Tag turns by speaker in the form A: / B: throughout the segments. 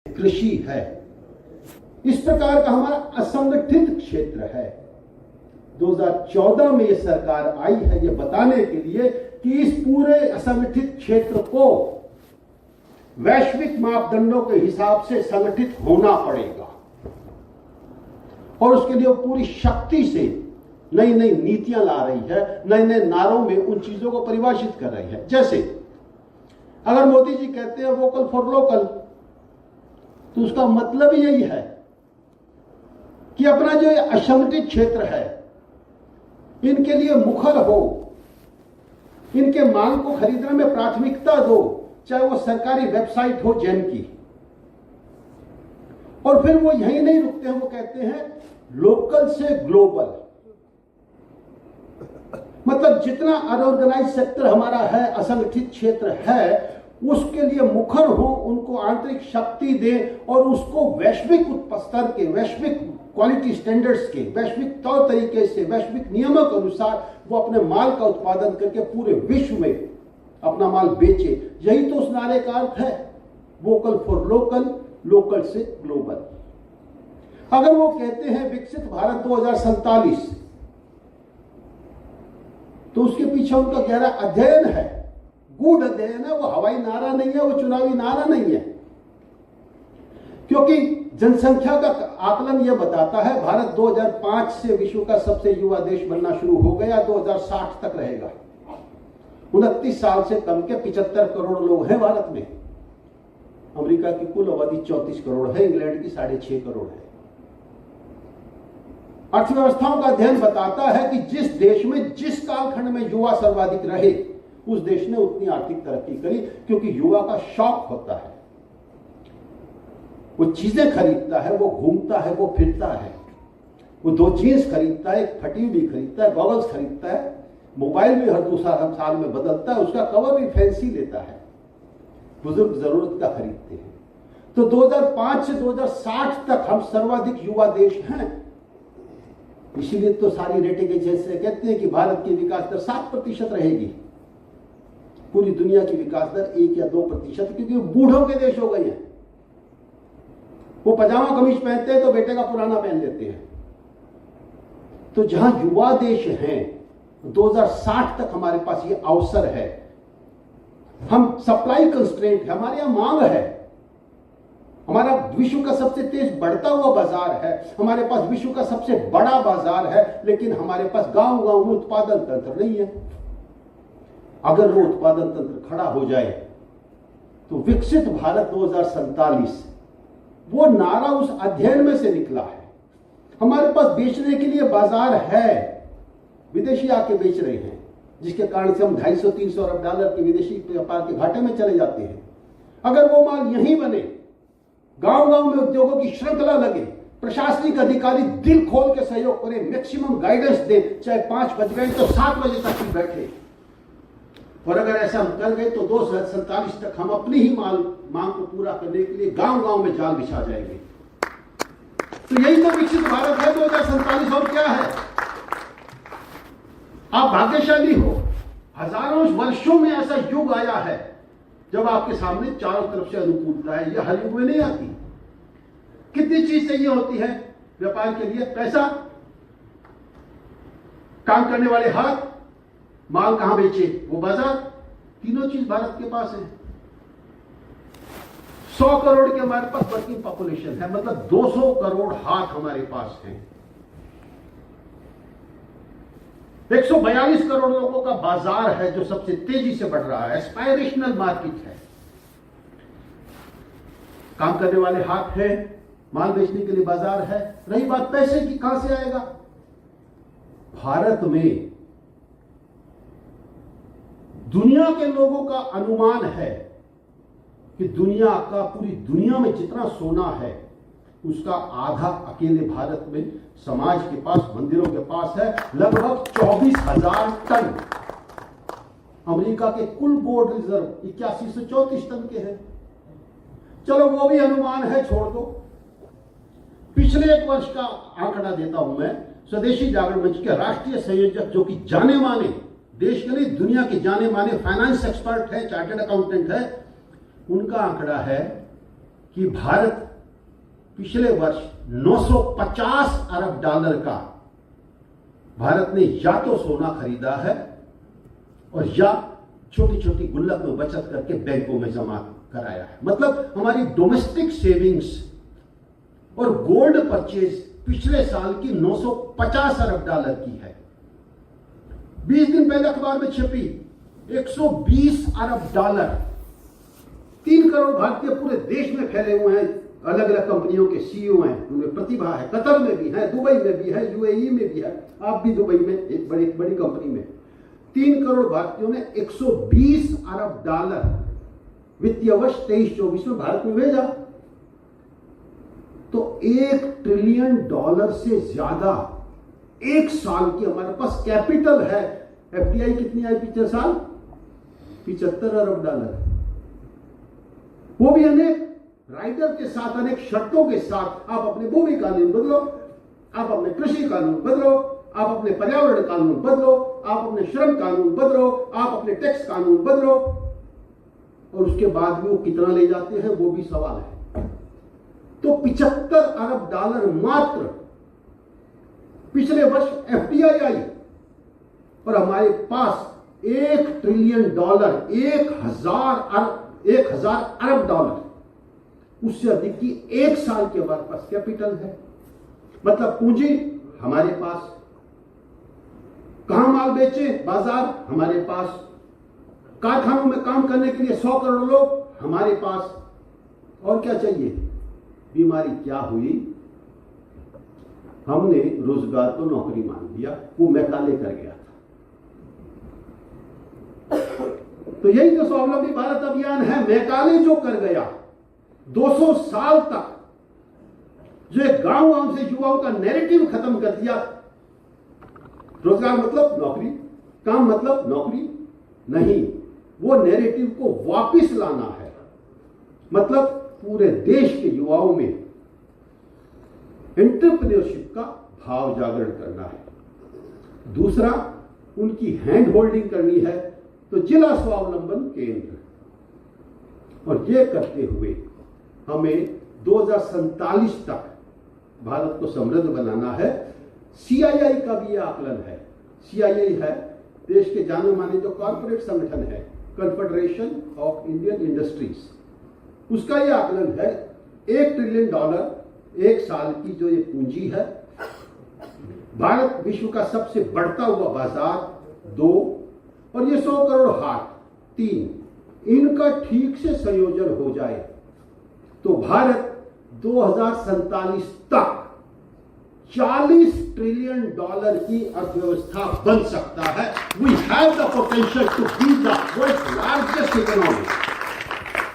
A: कृषि है, इस प्रकार का हमारा असंगठित क्षेत्र है। 2014 में यह सरकार आई है ये बताने के लिए कि इस पूरे असंगठित क्षेत्र को वैश्विक मापदंडों के हिसाब से संगठित होना पड़ेगा और उसके लिए वो पूरी शक्ति से नई नई नीतियां ला रही है, नए नए नारों में उन चीजों को परिभाषित कर रही है। जैसे अगर मोदी जी कहते हैं वोकल फॉर लोकल, तो उसका मतलब यही है कि अपना जो असंगठित क्षेत्र है इनके लिए मुखर हो, इनके मांग को खरीदने में प्राथमिकता दो, चाहे वो सरकारी वेबसाइट हो जैन की। और फिर वो यही नहीं रुकते हैं, वो कहते हैं लोकल से ग्लोबल। मतलब जितना अनऑर्गेनाइज सेक्टर हमारा है, असंगठित क्षेत्र है, उसके लिए मुखर हो, उनको आंतरिक शक्ति दें और उसको वैश्विक स्तर के, वैश्विक क्वालिटी स्टैंडर्ड्स के, वैश्विक तौर तरीके से, वैश्विक नियमों के अनुसार वो अपने माल का उत्पादन करके पूरे विश्व में अपना माल बेचे। यही तो उस नारे का अर्थ है, वोकल फॉर लोकल, लोकल से ग्लोबल। अगर वो कहते हैं विकसित भारत 2047, तो उसके पीछे उनका गहरा अध्ययन है, गूढ़ अध्ययन है। वो हवाई नारा नहीं है, वो चुनावी नारा नहीं है, क्योंकि जनसंख्या का आकलन यह बताता है भारत 2005 से विश्व का सबसे युवा देश बनना शुरू हो गया, 2060 तक रहेगा। 29 साल से कम के 75 करोड़ लोग हैं भारत में। अमेरिका की कुल आबादी 34 करोड़ है, इंग्लैंड की 6.5 करोड़ है। अर्थव्यवस्थाओं का अध्ययन बताता है कि जिस देश में, जिस कालखंड में युवा सर्वाधिक रहे, उस देश ने उतनी आर्थिक तरक्की करी, क्योंकि युवा का शौक होता है, वो चीजें खरीदता है, वो घूमता है, वो फिरता है, वो 2 जीन्स खरीदता है, एक फटी भी खरीदता है, गॉगल्स खरीदता है, मोबाइल भी हर दूसरा साल में बदलता है, उसका कवर भी फैंसी लेता है। बुजुर्ग जरूरत का खरीदते हैं। तो 2005 से 2060 तक हम सर्वाधिक युवा देश हैं। इसीलिए तो सारी रेटिंग एजेंसी कहते हैं कि भारत की विकास दर 7% रहेगी, पूरी दुनिया की विकास दर 1 या 2%, क्योंकि बूढ़ों के देश हो गए हैं। वो पजामा कमीज पहनते हैं तो बेटे का पुराना पहन लेते हैं। तो जहां युवा देश हैं, 2060 तक हमारे पास ये अवसर है। हम सप्लाई कंस्ट्रेंट है, हमारे यहां मांग है, हमारा विश्व का सबसे तेज बढ़ता हुआ बाजार है, हमारे पास विश्व का सबसे बड़ा बाजार है, लेकिन हमारे पास गांव गांव में उत्पादन तंत्र नहीं है। अगर वो उत्पादन तंत्र खड़ा हो जाए तो विकसित भारत 2047, वो नारा उस अध्ययन में से निकला है। हमारे पास बेचने के लिए बाजार है, विदेशी आके बेच रहे हैं, जिसके कारण से हम 250-300 अरब डॉलर के विदेशी व्यापार के घाटे में चले जाते हैं। अगर वो माल यहीं बने, गांव गांव में उद्योगों की श्रृंखला लगे, प्रशासनिक अधिकारी दिल खोल के सहयोग करें, मैक्सिमम गाइडेंस दे, चाहे 5 बज गए तो 7 बजे तक ही बैठे, और अगर ऐसा हम कर गए तो 2047 तक हम अपनी ही मांग को पूरा करने के लिए गांव गांव में जाल बिछा जाएंगे। तो यही तो विकसित भारत है 2047। और क्या है? आप भाग्यशाली हो, हजारों वर्षों में ऐसा युग आया है जब आपके सामने चारों तरफ से अनुकूलता है। यह हर युग में नहीं आती। कितनी चीज चाहिए होती है व्यापार के लिए? पैसा, काम करने वाले हाथ, माल कहां बेचे, वो बाजार। तीनों चीज भारत के पास है। 100 करोड़ के हमारे पास वर्किंग पॉपुलेशन है, मतलब 200 करोड़ हाथ हमारे पास हैं। 142 करोड़ लोगों का बाजार है जो सबसे तेजी से बढ़ रहा है, एस्पायरेशनल मार्केट है। काम करने वाले हाथ है, माल बेचने के लिए बाजार है। रही बात पैसे की, कहां से आएगा? भारत में दुनिया के लोगों का अनुमान है कि दुनिया का, पूरी दुनिया में जितना सोना है उसका आधा अकेले भारत में समाज के पास, मंदिरों के पास है, लगभग 24,000 टन। अमेरिका के कुल गोल्ड रिजर्व 81 से 34 टन के हैं। चलो वो भी अनुमान है, छोड़ दो। पिछले 1 वर्ष का आंकड़ा देता हूं मैं। स्वदेशी जागरण मंच के राष्ट्रीय संयोजक, जो कि जाने माने, देश के नहीं दुनिया के जाने माने फाइनेंस एक्सपर्ट है, चार्टर्ड अकाउंटेंट है, उनका आंकड़ा है कि भारत पिछले वर्ष 950 अरब डॉलर का भारत ने या तो सोना खरीदा है और या छोटी छोटी गुल्लक में बचत करके बैंकों में जमा कराया है। मतलब हमारी डोमेस्टिक सेविंग्स और गोल्ड परचेज पिछले साल की 950 अरब डॉलर की है। 20 दिन पहले अखबार में छपी 120 अरब डॉलर। 3 करोड़ भारतीय पूरे देश में फैले हुए हैं, अलग अलग कंपनियों के सीईओ हैं, उनमें प्रतिभा है, कतर में भी है, दुबई में भी है, यूएई में भी है, आप भी दुबई में एक बड़ी कंपनी में। 3 करोड़ भारतीयों ने 120 अरब डॉलर वित्तीय वर्ष 23-24 में भारत में भेजा। तो $1 ट्रिलियन से ज्यादा एक साल की हमारे पास कैपिटल है। एफडीआई कितनी आई पिछले साल? 75 अरब डॉलर। वो भी अनेक राइडर के साथ, अनेक शर्तों के साथ। आप अपने भूमि कानून बदलो, आप अपने कृषि कानून बदलो, आप अपने पर्यावरण कानून बदलो, आप अपने श्रम कानून बदलो, आप अपने टैक्स कानून बदलो, और उसके बाद भी वो कितना ले जाते हैं वो भी सवाल है। तो 75 अरब डॉलर मात्र पिछले वर्ष एफडीआई आई, और हमारे पास $1 ट्रिलियन, 1000 अरब डॉलर, उससे अधिक की एक साल के हमारे पास कैपिटल है। मतलब पूंजी हमारे पास, कहां माल बेचे, बाजार हमारे पास, कारखानों में काम करने के लिए 100 करोड़ लोग हमारे पास, और क्या चाहिए? बीमारी क्या हुई? हमने रोजगार को नौकरी मान लिया, वो मैकाले कर गया था। तो यही तो स्वावलंबी भारत अभियान है। मैकाले जो कर गया 200 साल तक, जो एक गांव से युवाओं का नैरेटिव खत्म कर दिया। रोजगार मतलब नौकरी, काम मतलब नौकरी नहीं, वो नैरेटिव को वापस लाना है। मतलब पूरे देश के युवाओं में एंटरप्रेन्योरशिप का भाव जागरण करना है। दूसरा, उनकी हैंड होल्डिंग करनी है, तो जिला स्वावलंबन केंद्र, और ये करते हुए हमें 2047 तक भारत को समृद्ध बनाना है। सीआईआई का भी यह आकलन है। सीआईआई है देश के जाने माने जो कॉर्पोरेट संगठन है, कन्फेडरेशन ऑफ इंडियन इंडस्ट्रीज, उसका यह आकलन है $1 ट्रिलियन एक साल की जो ये पूंजी है। भारत विश्व का सबसे बढ़ता हुआ बाजार 2, और ये 100 करोड़ हाट 3, इनका ठीक से संयोजन हो जाए तो भारत 2047 तक $40 ट्रिलियन की अर्थव्यवस्था बन सकता है। We have the potential to be the world's largest economy.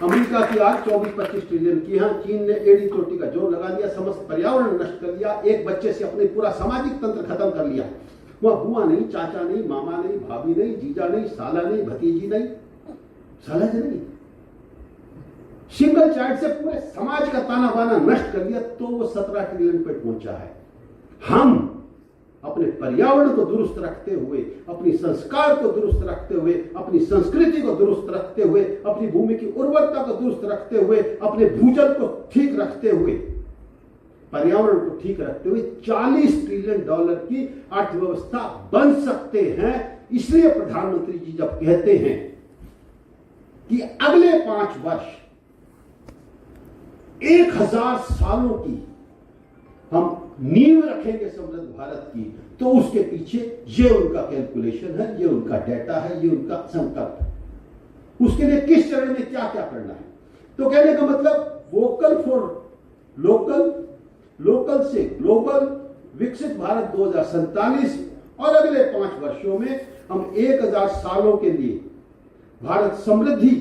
A: America की आज 24-25 ट्रिलियन की है। चीन ने एड़ी चोटी का जोर लगा दिया, समस्त पर्यावरण नष्ट कर दिया, एक बच्चे से अपने पूरा सामाजिक तंत्र खत्म कर लिया। वहां बुआ नहीं, चाचा नहीं, मामा नहीं, भाभी नहीं, जीजा नहीं, साला नहीं, भतीजी नहीं, सालज नहीं, सिंगल चाइल्ड से पूरे समाज का ताना बाना नष्ट कर दिया, तो वो 17 ट्रिलियन पे पहुंचा है। हम अपने पर्यावरण को दुरुस्त रखते हुए, अपनी संस्कार को दुरुस्त रखते हुए, अपनी संस्कृति को दुरुस्त रखते हुए, अपनी भूमि की उर्वरता को दुरुस्त रखते हुए, अपने भूजल को ठीक रखते हुए, पर्यावरण को ठीक रखते हुए $40 ट्रिलियन की अर्थव्यवस्था बन सकते हैं। इसलिए प्रधानमंत्री जी जब कहते हैं कि अगले 5 वर्ष 1000 सालों की हम नींव रखेंगे समृद्ध भारत की, तो उसके पीछे ये उनका कैलकुलेशन है, ये उनका डेटा है, ये उनका संकल्प है। उसके लिए किस चरण में क्या क्या करना है? तो कहने का मतलब वोकल फॉर लोकल, लोकल से ग्लोबल, विकसित भारत 2047, और अगले 5 वर्षों में हम 1000 सालों के लिए भारत समृद्धि,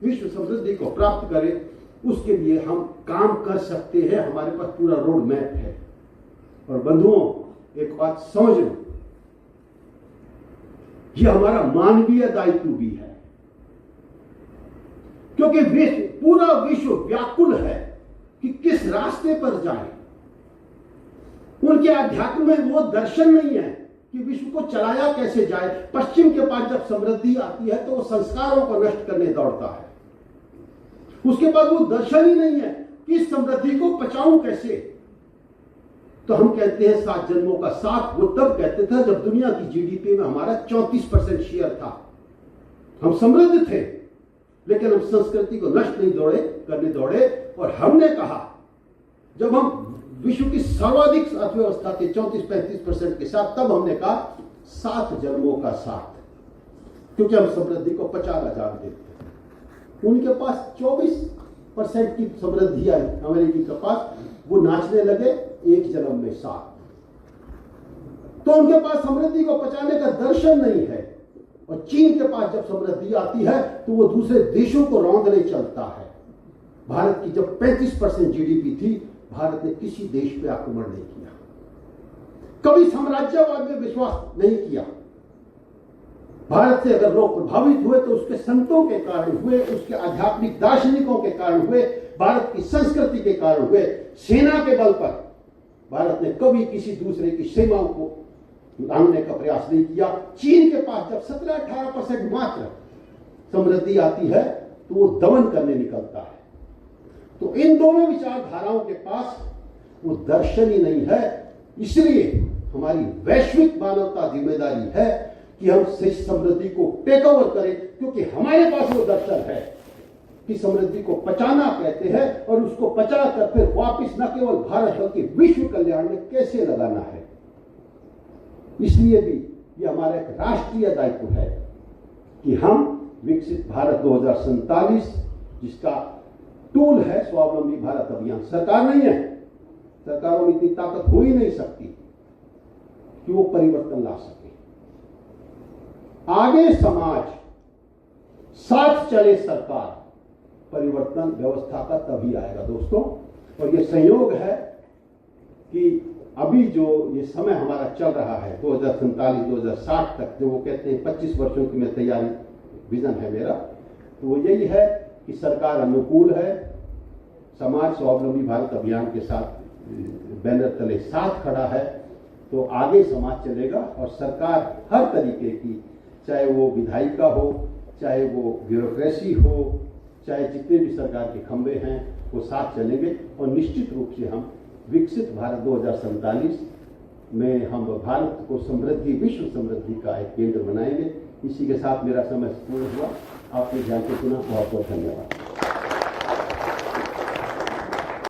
A: विश्व समृद्धि को प्राप्त करें। उसके लिए हम काम कर सकते हैं, हमारे पास पूरा रोड मैप है। और बंधुओं, एक बात समझ लो, यह हमारा मानवीय दायित्व भी है, क्योंकि पूरा विश्व व्याकुल है कि किस रास्ते पर जाए। उनके अध्यात्म में वो दर्शन नहीं है कि विश्व को चलाया कैसे जाए। पश्चिम के पास जब समृद्धि आती है तो वो संस्कारों को नष्ट करने दौड़ता है। उसके पास वो दर्शन ही नहीं है कि इस समृद्धि को बचाऊं कैसे, तो हम कहते हैं 7 जन्मों का साथ। वो तब कहते थे जब दुनिया की जीडीपी में हमारा 34% शेयर था। हम समृद्ध थे, लेकिन हम संस्कृति को नष्ट नहीं करने दौड़े। और हमने कहा, जब हम विश्व की सर्वाधिक अर्थव्यवस्था थे 34-35% के साथ, तब हमने कहा 7 जन्मों का साथ, क्योंकि हम समृद्धि को पचाना जानते थे। उनके पास 24% की समृद्धि आई अमेरिकी के पास, वो नाचने लगे 1 जन्म में 7। तो उनके पास समृद्धि को पचाने का दर्शन नहीं है। और चीन के पास जब समृद्धि आती है तो वो दूसरे देशों को रौंदने चलता है। भारत की जब 35% जीडीपी थी, भारत ने किसी देश पे आक्रमण नहीं किया, कभी साम्राज्यवाद में विश्वास नहीं किया। भारत से अगर लोग प्रभावित हुए तो उसके संतों के कारण हुए, उसके आध्यात्मिक दार्शनिकों के कारण हुए, भारत की संस्कृति के कारण हुए। सेना के बल पर भारत ने कभी किसी दूसरे की सीमाओं को लांघने का प्रयास नहीं किया। चीन के पास जब 17-18% मात्र समृद्धि आती है तो वो दमन करने निकलता है। तो इन दोनों विचारधाराओं के पास वो दर्शन ही नहीं है। इसलिए हमारी वैश्विक मानवता जिम्मेदारी है कि हम इस समृद्धि को टेक ओवर करें, क्योंकि हमारे पास वो दर्शन है कि समृद्धि को पचाना कहते हैं, और उसको पचा कर फिर वापिस न केवल भारत बल्कि विश्व कल्याण में कैसे लगाना है। इसलिए भी ये हमारा एक राष्ट्रीय दायित्व है कि हम विकसित भारत 2047, जिसका टूल है स्वावलंबी भारत अभियान, सरकार नहीं है, सरकारों में इतनी ताकत हो ही नहीं सकती कि वो परिवर्तन ला सके। आगे समाज, साथ चले सरकार, परिवर्तन व्यवस्था का तभी आएगा दोस्तों। और ये संयोग है कि अभी जो ये समय हमारा चल रहा है 2047-2060 तक, जो वो कहते हैं 25 वर्षों की मैं तैयारी, विजन है मेरा, तो वो यही है कि सरकार अनुकूल है, समाज स्वावलंबी भारत अभियान के साथ बैनर तले साथ खड़ा है, तो आगे समाज चलेगा। और सरकार हर तरीके की, चाहे वो विधायिका हो, चाहे वो ब्यूरोक्रेसी हो, चाहे जितने भी सरकार के खंभे हैं, वो साथ चलेंगे। और निश्चित रूप से हम विकसित भारत 2047 में हम भारत को समृद्धि, विश्व समृद्धि का एक केंद्र बनाएंगे। इसी के साथ मेरा समय पूर्ण हुआ। आपके ध्यान से सुना, बहुत बहुत धन्यवाद।